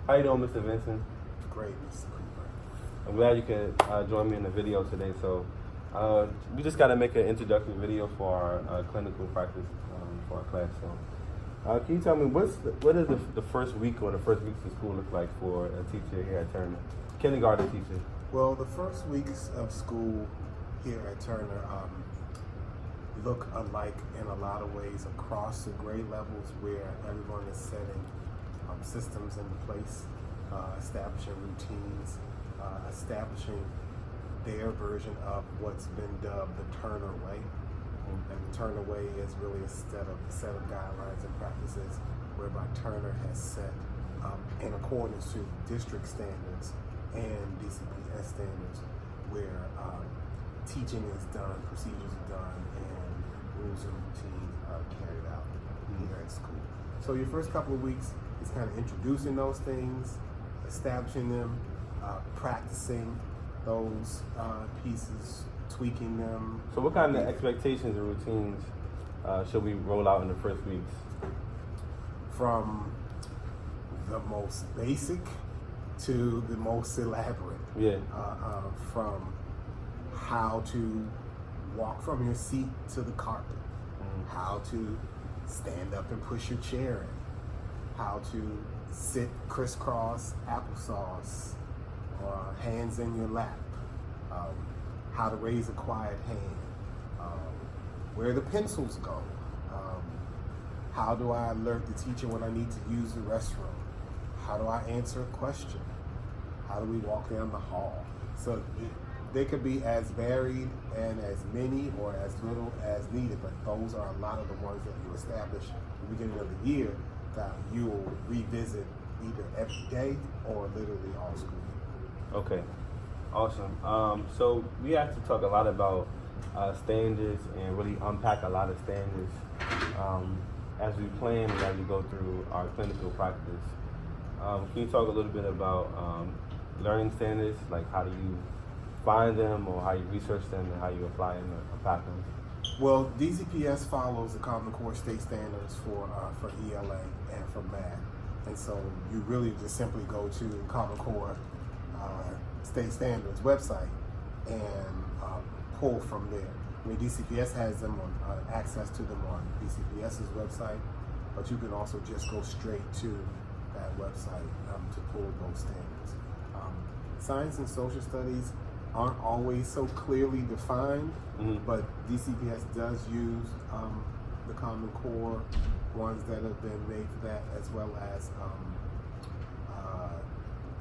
How you doing, Mr. Vincent? Great, Mr. Cooper. I'm glad you could join me in the video today. So we just got to make an introductory video for our clinical practice for our class. So can you tell me what is the first week or the first weeks of school look like for a teacher here at Turner? Kindergarten teacher. Well, the first weeks of school here at Turner look alike in a lot of ways across the grade levels, where everyone is setting systems into place, establishing routines, establishing their version of what's been dubbed the Turner Way. And the Turner Way is really a set of guidelines and practices whereby Turner has set in accordance to district standards and DCPS standards, where teaching is done, procedures are done, and rules and routines are carried out here at school. So your first couple of weeks is kind of introducing those things, establishing them, practicing those pieces, tweaking them. So what kind of expectations and routines should we roll out in the first weeks? From the most basic to the most elaborate. Yeah. From how to walk from your seat to the carpet, how to stand up and push your chair in, how to sit crisscross applesauce, hands in your lap, how to raise a quiet hand, where the pencils go, how do I alert the teacher when I need to use the restroom, how do I answer a question, how do we walk down the hall. So they could be as varied and as many or as little as needed, but those are a lot of the ones that you establish at the beginning of the year that you will revisit either every day or literally all school year. Okay, awesome. So we have to talk a lot about standards and really unpack a lot of standards as we plan and as we go through our clinical practice. Can you talk a little bit about learning standards, like how do you find them or how you research them and how you apply them or unpack them? Well, DCPS follows the Common Core state standards for ELA and for math. And so you really just simply go to Common Core state standards website and pull from there. I mean, DCPS has them on access to them on DCPS's website, but you can also just go straight to that website to pull those standards. Science and social studies aren't always so clearly defined, but DCPS does use the Common Core ones that have been made for that, as well as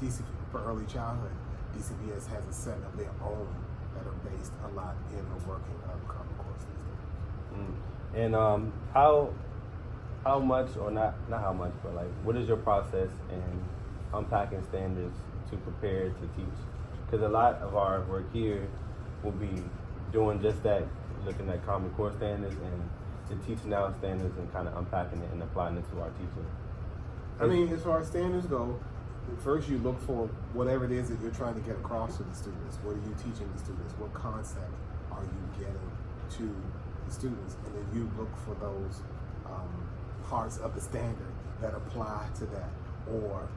DC for early childhood. DCPS has a set of their own that are based a lot in the working of Common Core systems. And how much, or not how much, but like, what is your process in unpacking standards to prepare to teach? Because a lot of our work here will be doing just that, looking at Common Core standards and the teaching out standards and kind of unpacking it and applying it to our teaching. I mean, as far as standards go, first you look for whatever it is that you're trying to get across to the students. What are you teaching the students? What concept are you getting to the students? And then you look for those parts of the standard that apply to that. Or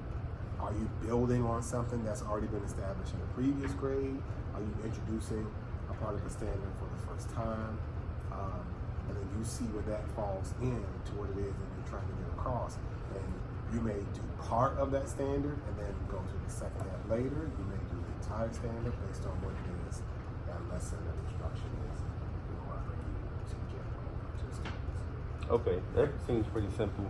are you building on something that's already been established in a previous grade? Are you introducing a part of the standard for the first time? And then you see where that falls in to what it is that you're trying to get across. And you may do part of that standard and then go to the second half later. You may do the entire standard based on what it is that lesson and instruction is requiring you to get to students. Okay, that seems pretty simple.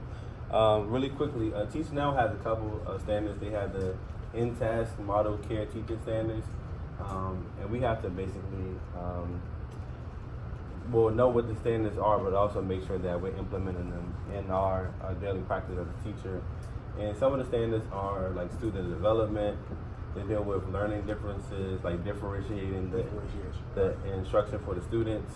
Really quickly, Teach Now has a couple of standards. They have the in-task model care teacher standards, and we have to basically know what the standards are, but also make sure that we're implementing them in our daily practice as a teacher. And some of the standards are like student development. They deal with learning differences, like differentiating the instruction for the students.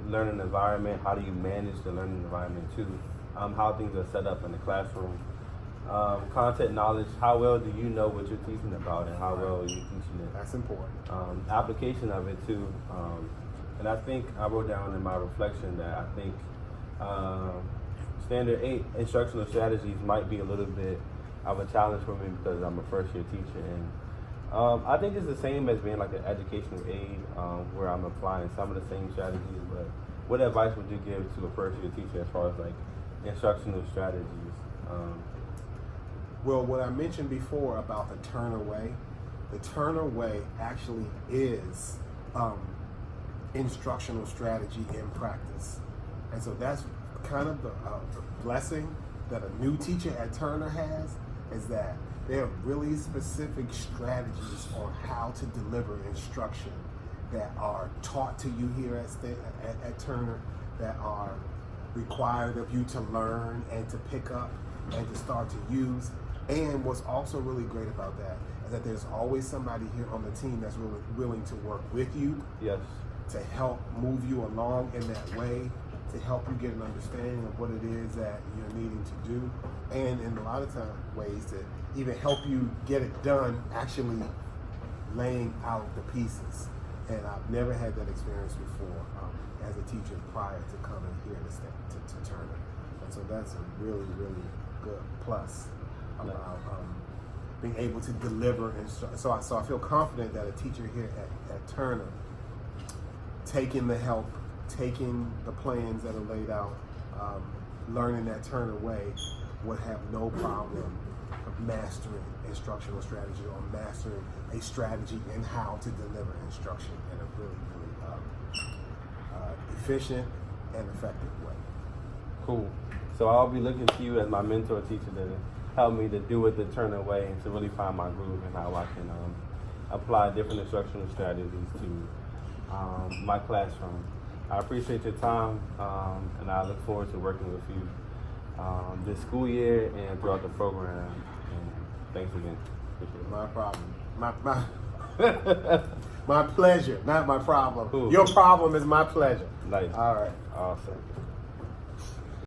Learning environment, how do you manage the learning environment too? How things are set up in the classroom. Content knowledge, how well do you know what you're teaching about and how well are you teaching it? That's important. Application of it too. And I think I wrote down in my reflection that I think Standard 8 instructional strategies might be a little bit of a challenge for me because I'm a first year teacher, and I think it's the same as being like an educational aide, where I'm applying some of the same strategies. But what advice would you give to a first year teacher as far as like instructional strategies? Well, what I mentioned before about the Turner Way, the Turner Way actually is instructional strategy in practice. And so that's kind of the blessing that a new teacher at Turner has, is that there are really specific strategies on how to deliver instruction that are taught to you here at Turner, that are required of you to learn and to pick up and to start to use. And what's also really great about that is that there's always somebody here on the team that's really willing to work with you, Yes. to help move you along in that way, to help you get an understanding of what it is that you're needing to do, and in a lot of ways to even help you get it done, actually laying out the pieces. And I've never had that experience before as a teacher prior to coming here to Turner. And so that's a really, really good plus about being able to deliver instruction. So I feel confident that a teacher here at Turner, taking the help, taking the plans that are laid out, learning that Turner way, would have no problem of mastering instructional strategy or mastering a strategy in how to deliver instruction in a really, really efficient and effective way. Cool. So I'll be looking to you as my mentor teacher to help me to do it the Turner way and to really find my groove and how I can apply different instructional strategies to my classroom. I appreciate your time, and I look forward to working with you this school year and throughout the program. And thanks again. Appreciate it. My problem. My pleasure, not my problem. Cool. Your problem is my pleasure. Nice. All right. Awesome.